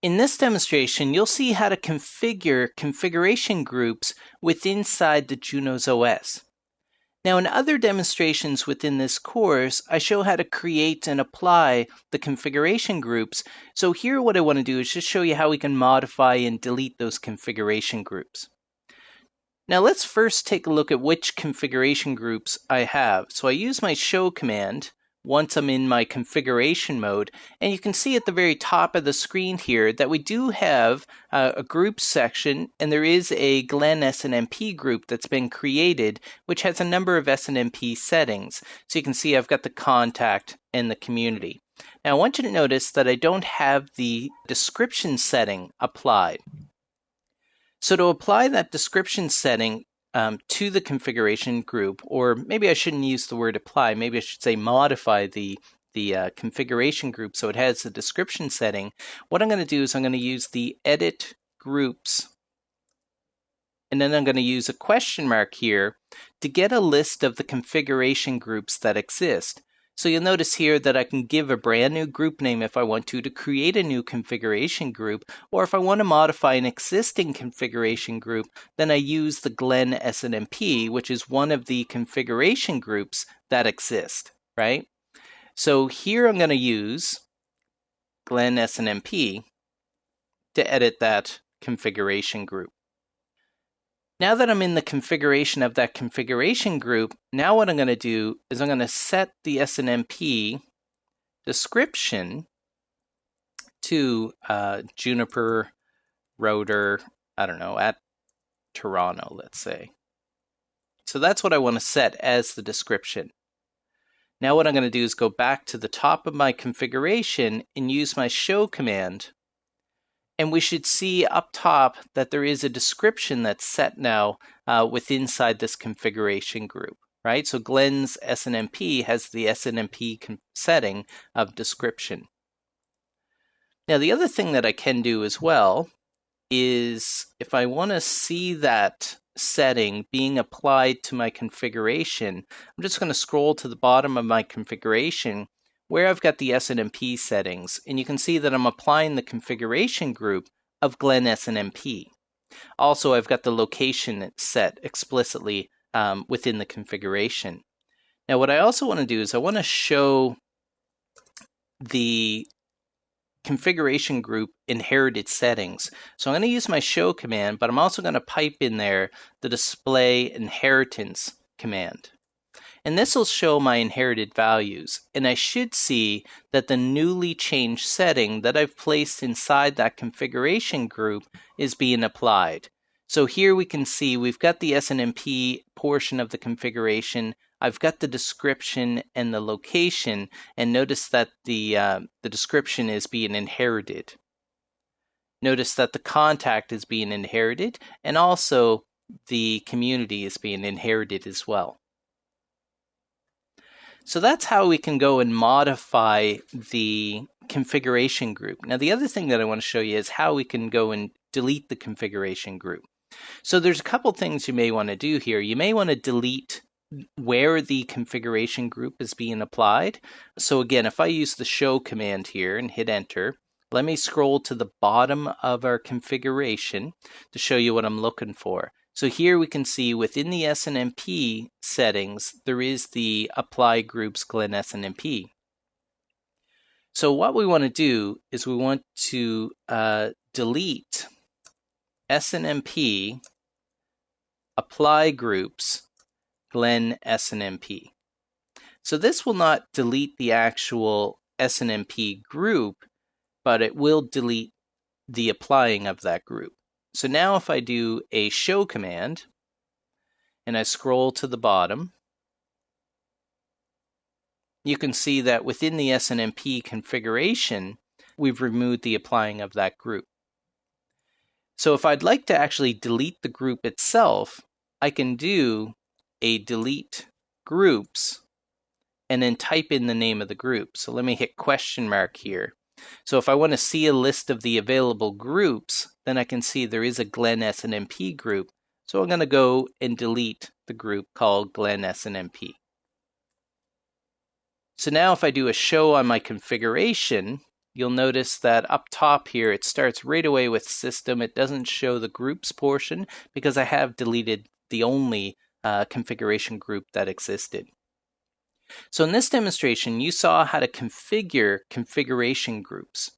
In this demonstration, you'll see how to configure configuration groups inside the Junos OS. Now, in other demonstrations within this course, I show how to create and apply the configuration groups. So here what I want to do is just show you how we can modify and delete those configuration groups. Now let's first take a look at which configuration groups I have. So I use my show command once I'm in my configuration mode, and you can see at the very top of the screen here that we do have a groups section, and there is a Glen SNMP group that's been created, which has a number of SNMP settings. So you can see I've got the contact and the community. Now I want you to notice that I don't have the description setting applied. So to apply that description setting to the configuration group, or maybe I shouldn't use the word apply, maybe I should say modify the configuration group so it has a description setting, what I'm going to do is I'm going to use the edit groups, and then I'm going to use a question mark here to get a list of the configuration groups that exist. So you'll notice here that I can give a brand new group name if I want to create a new configuration group, or if I want to modify an existing configuration group, then I use the Glen SNMP, which is one of the configuration groups that exist, right? So here I'm going to use Glen SNMP to edit that configuration group. Now that I'm in the configuration of that configuration group, now what I'm going to do is I'm going to set the SNMP description to Juniper router, I don't know, at Toronto, let's say. So that's what I want to set as the description. Now what I'm going to do is go back to the top of my configuration and use my show command. And we should see up top that there is a description that's set now inside this configuration group, right? So Glen's SNMP has the SNMP setting of description. Now the other thing that I can do as well is if I want to see that setting being applied to my configuration, I'm just going to scroll to the bottom of my configuration where I've got the SNMP settings, and you can see that I'm applying the configuration group of Glen SNMP. Also, I've got the location set explicitly within the configuration. Now, what I also want to do is I want to show the configuration group inherited settings. So I'm going to use my show command, but I'm also going to pipe in there the display inheritance command. And this will show my inherited values. And I should see that the newly changed setting that I've placed inside that configuration group is being applied. So here we can see we've got the SNMP portion of the configuration. I've got the description and the location. And notice that the description is being inherited. Notice that the contact is being inherited. And also the community is being inherited as well. So that's how we can go and modify the configuration group. Now, the other thing that I want to show you is how we can go and delete the configuration group. So there's a couple things you may want to do here. You may want to delete where the configuration group is being applied. So again, if I use the show command here and hit enter, let me scroll to the bottom of our configuration to show you what I'm looking for. So here we can see within the SNMP settings, there is the apply groups Glen SNMP. So what we want to do is we want to delete SNMP apply groups Glen SNMP. So this will not delete the actual SNMP group, but it will delete the applying of that group. So now if I do a show command and I scroll to the bottom, you can see that within the SNMP configuration, we've removed the applying of that group. So if I'd like to actually delete the group itself, I can do a delete groups and then type in the name of the group. So let me hit question mark here. So if I want to see a list of the available groups, then I can see there is a Glen SNMP group. So I'm going to go and delete the group called Glen SNMP. So now if I do a show on my configuration, you'll notice that up top here, it starts right away with system. It doesn't show the groups portion because I have deleted the only configuration group that existed. So in this demonstration, you saw how to configure configuration groups.